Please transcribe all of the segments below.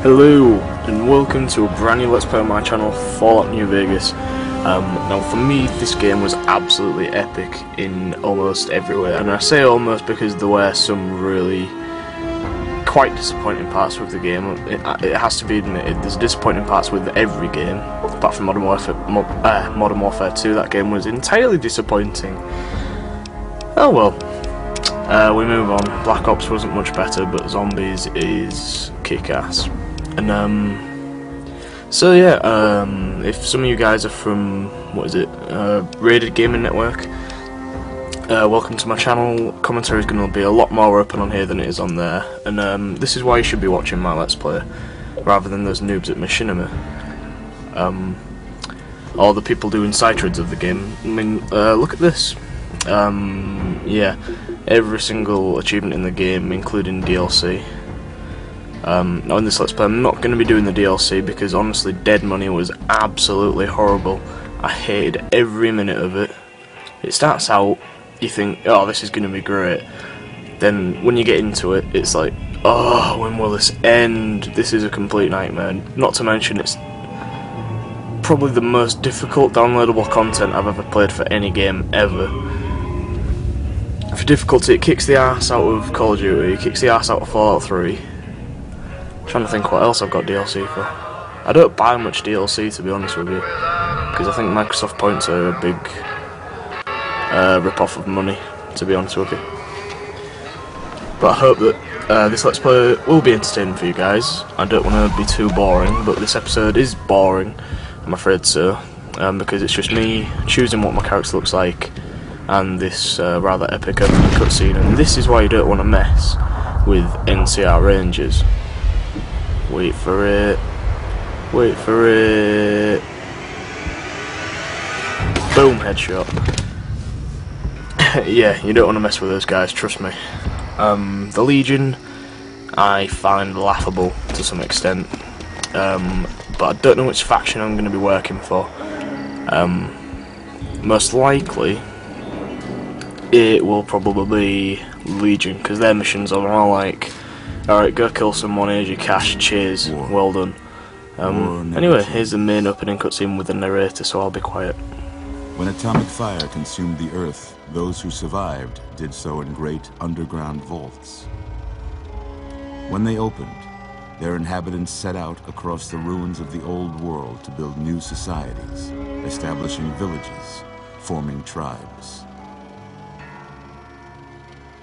Hello and welcome to a brand new Let's Play on my channel, Fallout New Vegas. Now for me this game was absolutely epic in almost every way, and I say almost because there were some really quite disappointing parts with the game. It has to be admitted, there's disappointing parts with every game, apart from Modern Warfare 2. That game was entirely disappointing. Oh well, we move on. Black Ops wasn't much better, but Zombies is kick-ass. And so yeah, if some of you guys are from, what is it, Rated Gaming Network, welcome to my channel. Commentary is going to be a lot more open on here than it is on there, and this is why you should be watching my Let's Play, rather than those noobs at Machinima, or the people doing sight-reads of the game. I mean, look at this. Yeah, every single achievement in the game, including DLC. Now in this Let's Play I'm not going to be doing the DLC because honestly Dead Money was absolutely horrible. I hated every minute of it. It starts out, you think, oh, this is going to be great. Then when you get into it, it's like, oh, when will this end? This is a complete nightmare. Not to mention it's probably the most difficult downloadable content I've ever played for any game ever. For difficulty, it kicks the ass out of Call of Duty, it kicks the ass out of Fallout 3. Trying to think what else I've got DLC for. I don't buy much DLC, to be honest with you, because I think Microsoft points are a big rip-off of money, to be honest with you. But I hope that this Let's Play will be entertaining for you guys. I don't want to be too boring, but this episode is boring, I'm afraid so, because it's just me choosing what my character looks like, and this rather epic opening cutscene, and this is why you don't want to mess with NCR Rangers. Wait for it. Wait for it. Boom, headshot. Yeah, you don't want to mess with those guys, trust me. The Legion, I find laughable to some extent. But I don't know which faction I'm going to be working for. Most likely, it will probably be Legion, because their missions are all like, alright, go kill someone, here's your cash, cheers, well done. Anyway, here's the main opening cutscene with the narrator, so I'll be quiet. When atomic fire consumed the Earth, those who survived did so in great underground vaults. When they opened, their inhabitants set out across the ruins of the old world to build new societies, establishing villages, forming tribes.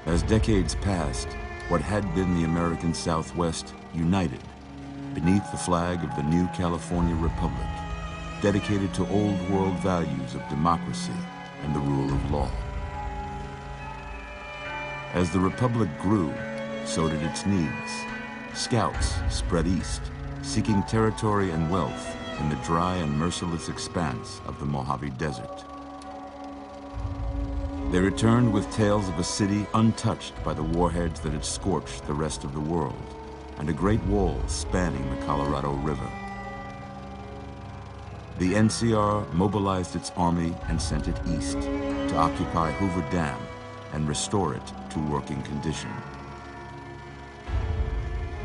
As decades passed, what had been the American Southwest united beneath the flag of the new California Republic, dedicated to old world values of democracy and the rule of law. As the Republic grew, so did its needs. Scouts spread east, seeking territory and wealth in the dry and merciless expanse of the Mojave Desert. They returned with tales of a city untouched by the warheads that had scorched the rest of the world, and a great wall spanning the Colorado River. The NCR mobilized its army and sent it east to occupy Hoover Dam and restore it to working condition.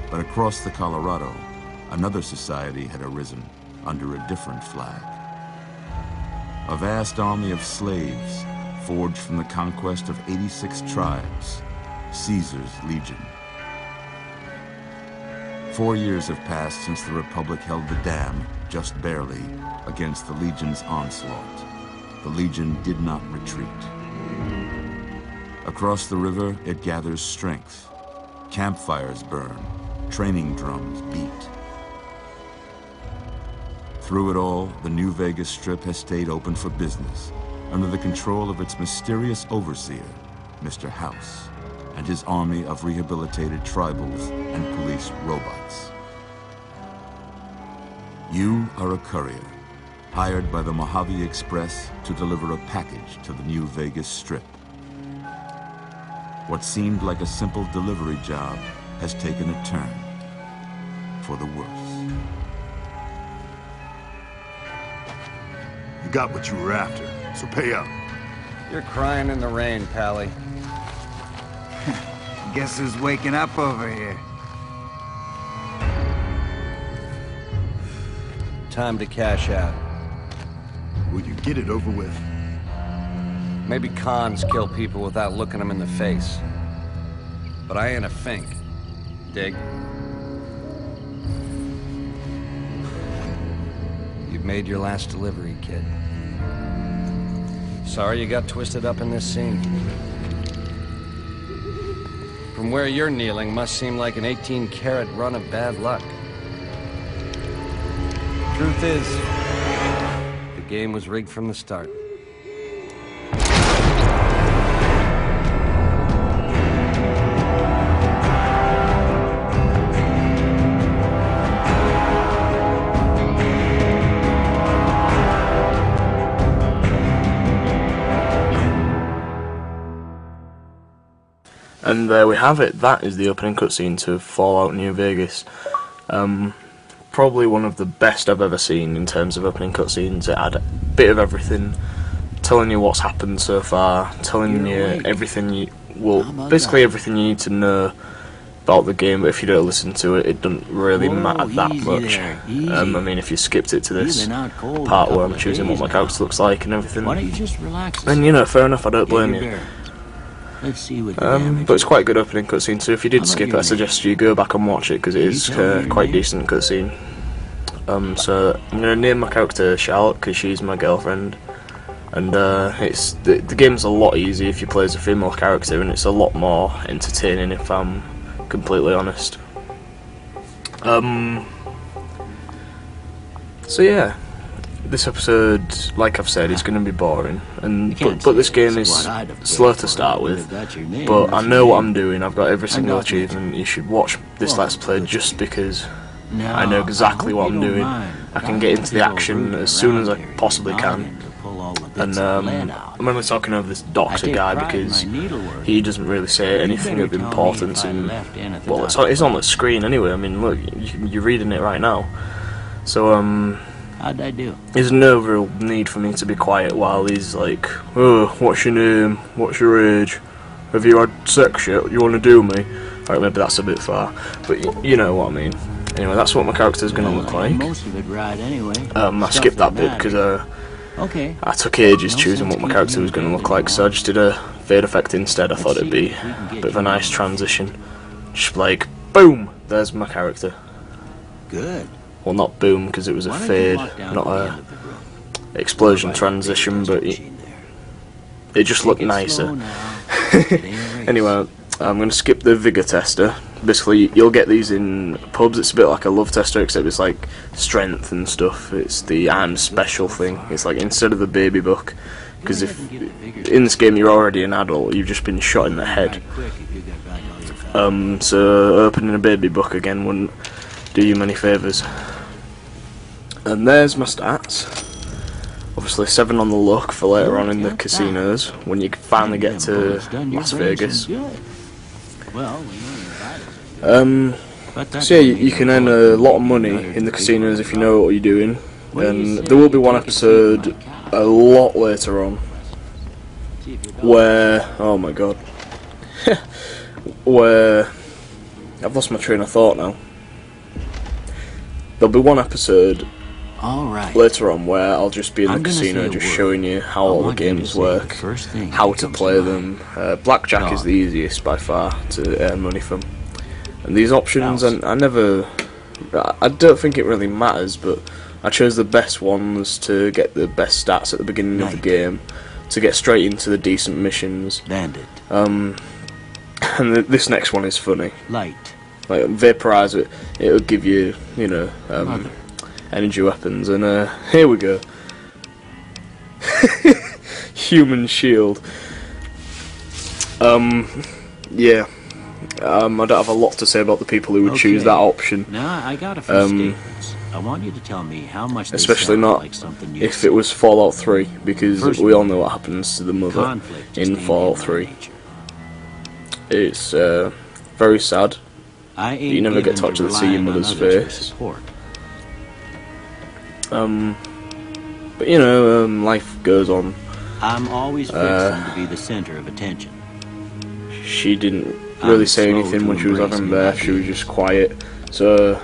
But across the Colorado, another society had arisen under a different flag. A vast army of slaves forged from the conquest of 86 tribes, Caesar's Legion. 4 years have passed since the Republic held the dam, just barely, against the Legion's onslaught. The Legion did not retreat. Across the river, it gathers strength. Campfires burn, training drums beat. Through it all, the New Vegas Strip has stayed open for business, under the control of its mysterious overseer, Mr. House, and his army of rehabilitated tribals and police robots. You are a courier, hired by the Mojave Express to deliver a package to the New Vegas Strip. What seemed like a simple delivery job has taken a turn for the worse. You got what you were after, so pay up. You're crying in the rain, Pally. Guess who's waking up over here? time to cash out. Will you get it over with? Maybe cons kill people without looking them in the face. But I ain't a fink. Dig? You've made your last delivery, kid. Sorry you got twisted up in this scene. From where you're kneeling must seem like an 18-carat run of bad luck. Truth is, the game was rigged from the start. And there we have it. That is the opening cutscene to Fallout New Vegas. Probably one of the best I've ever seen in terms of opening cutscenes. It had a bit of everything, telling you what's happened so far, telling you everything you... well, basically everything you need to know about the game, but if you don't listen to it, it doesn't really matter that much. I mean, if you skipped it to this part where I'm choosing what my character looks like and everything, then, you know, fair enough, I don't blame you. Let's see what but it's quite a good opening cutscene, so if you did skip it, I suggest you go back and watch it, because it is quite decent cutscene. So I'm going to name my character Charlotte, because she's my girlfriend, and it's the game's a lot easier if you play as a female character, and it's a lot more entertaining if I'm completely honest. So yeah, this episode, like I've said, is going to be boring, and but this game is slow to start with, but I know what I'm doing. I've got every single achievement. You should watch this Let's Play just because I know exactly what I'm doing. I can get into the action as soon as I possibly can, and I'm only talking over this Doctor guy because he doesn't really say anything of importance, and well, it's on the screen anyway. I mean, look, you're reading it right now, so how'd I do? there's no real need for me to be quiet while he's like, oh, what's your name? What's your age? Have you had sex yet? You want to do me? Alright, maybe that's a bit far, but you know what I mean. Anyway, that's what my character's going to look like. Most of it right anyway. I skipped that bit because I took ages choosing what my character was going to look like, so I just did a fade effect instead. I thought it'd be a bit of a nice transition. Just like, boom, there's my character. Good. Well, not boom, because it was a fade, not a explosion transition, but it just looked nicer. Anyway, I'm going to skip the vigor tester. Basically, you'll get these in pubs. It's a bit like a love tester, except it's like strength and stuff. It's the I'm special thing. It's like instead of the baby book, because if in this game you're already an adult, you've just been shot in the head. So opening a baby book again wouldn't do you many favours. And there's my stats. Obviously 7 on the luck for later on in the casinos, when you finally get to Las Vegas. So yeah, you can earn a lot of money in the casinos if you know what you're doing. And there will be one episode a lot later on where, oh my god, where, I've lost my train of thought now. There'll be one episode later on where I'll just be in the casino just showing you how all the games work, how to play them. Blackjack is the easiest by far to earn money from. And these options, I don't think it really matters, but I chose the best ones to get the best stats at the beginning of the game, to get straight into the decent missions. And this next one is funny. Like vaporize it, it'll give you, you know, energy weapons, and here we go. Human shield. Yeah. I don't have a lot to say about the people who would choose that option. Now I got a few statements. I want you to tell me how much they especially not like something if it was Fallout 3, because we all know what happens to the mother in Fallout 3. It's very sad. You never get to actually see your mother's face. But you know, life goes on. I'm always fixing to be the center of attention. She didn't really say anything when she was having birth. She was just quiet. So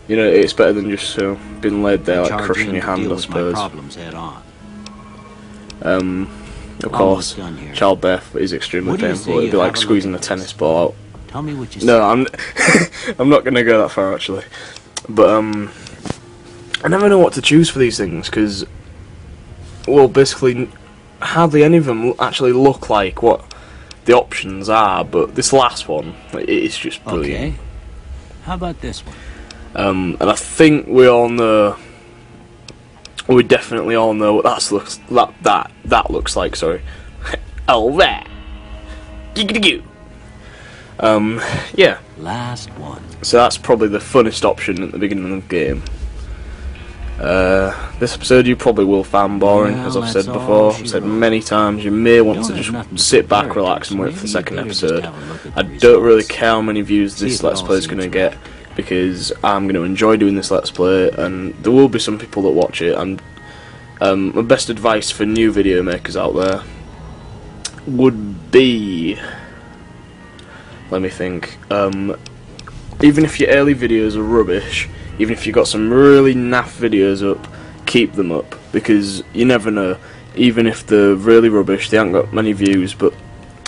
you know, it's better than just being laid there like Charge crushing in your to hand, deal I with my suppose. problems head on. Of course, done here. childbirth is extremely What do you painful. say It'd you be like have a look squeezing a at tennis this? ball out. Tell me what you No, see. I'm not gonna go that far actually. But I never know what to choose for these things because, well, basically, hardly any of them actually look like what the options are. But this last one, it is just brilliant. Okay. How about this one? And I think we all know. We definitely all know what that looks like. Sorry. Oh, there. Yeah. Last one. So that's probably the funnest option at the beginning of the game. This episode you probably will find boring, Well, as I've said that's before. all I've she said wrote. many times. You may want Don't to have nothing to just sit back, compare it relax, to, and wait so for the maybe second you better just episode. have a look at I the don't really results. care how many views See this if it Let's all Play is going to seems get, right. because I'm going to enjoy doing this Let's Play, and there will be some people that watch it. And my best advice for new video makers out there would be, let me think, even if your early videos are rubbish, even if you've got some really naff videos up, keep them up, because you never know. Even if they're really rubbish, they haven't got many views, but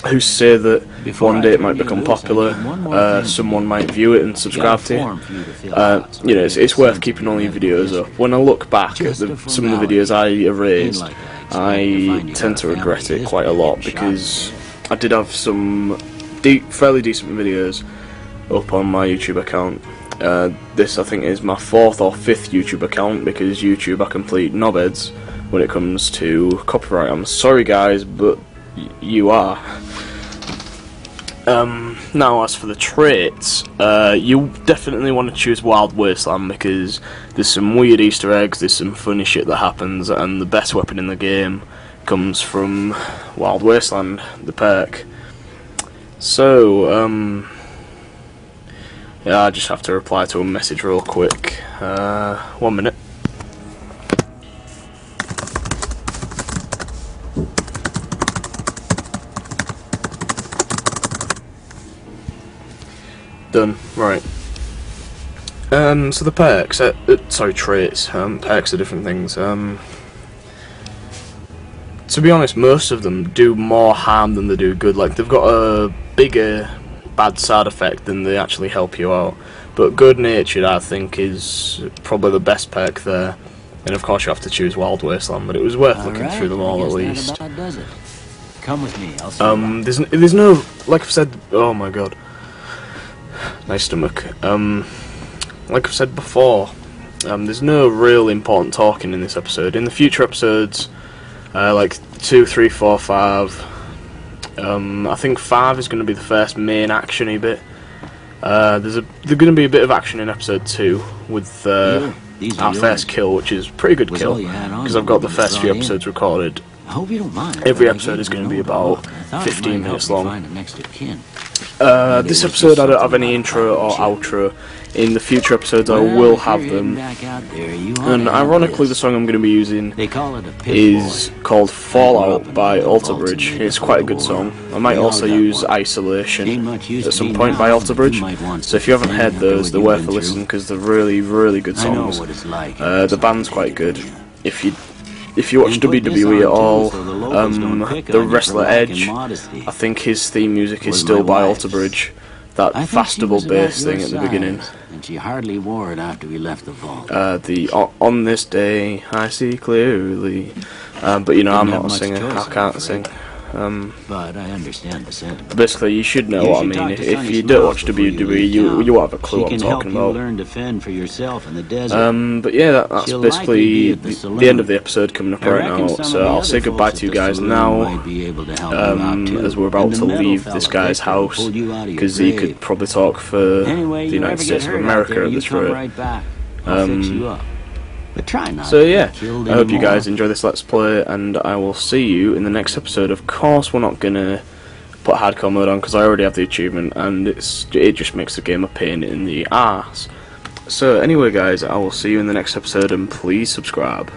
who's to say that Before one I day it turn might you become loose, I popular, need one more thing someone from might view it and subscribe Got a to you. form for you to fill out, so You know, I it's can worth send keeping you all your the videos up. history. When I look back Just at a some of the formality. videos I erased, Ain't like that, so you I find you tend got to a regret family it quite a history lot, and shot because in I did have some fairly decent videos up on my YouTube account. This, I think, is my 4th or 5th YouTube account, because YouTube are complete knobheads when it comes to copyright. I'm sorry guys, but you are. Now, as for the traits, you definitely want to choose Wild Wasteland, because there's some weird Easter eggs, there's some funny shit that happens, and the best weapon in the game comes from Wild Wasteland, the perk. So, yeah, I just have to reply to a message real quick. 1 minute. Done. Right. So the perks, sorry, traits. Perks are different things. To be honest, most of them do more harm than they do good. Like, they've got a bigger bad side effect than they actually help you out. But Good Natured, I think, is probably the best perk there. And of course you have to choose Wild Wasteland, but it was worth looking through them all at least. That about does it. Come with me, I'll see There's no, like I've said, oh my god. Nice stomach. Like I've said before, there's no real important talking in this episode. In the future episodes, like 2, 3, 4, 5, I think 5 is going to be the first main actiony bit. There's going to be a bit of action in episode 2 with our first kill, which is a pretty good kill, because I've got the first few episodes recorded. I hope you don't mind. Every episode is going to be about 15 minutes long. This This episode I don't have any intro or outro. In the future episodes I will have them. And ironically, the song I'm going to be using is called Fallout by Alter Bridge. It's quite a good song. I might also use Isolation at some point by Alter Bridge. So if you haven't heard those, they're worth a listen, because they're really, really good songs. The band's quite good. If you watch WWE at all, the wrestler Edge, I think his theme music is still by Alter Bridge. That fastable bass thing at the beginning. And she hardly wore it after we left the vault. On this day I see clearly. But you know, I'm not a singer. I can't sing. But I understand the sentiment. Basically, you should know what I mean. If you don't watch WWE, you won't have a clue what I'm talking about. Learn to fend for yourself in the desert. But yeah, that's basically the end of the episode coming up right now. So I'll say goodbye to you guys now, as we're about to leave this guy's house, because he could probably talk for the United States of America at this rate. But try not So yeah, killed I hope you anymore. guys enjoy this Let's Play, and I will see you in the next episode. Of course, we're not gonna put hardcore mode on, because I already have the achievement, and it just makes the game a pain in the arse. So anyway guys, I will see you in the next episode, and please subscribe.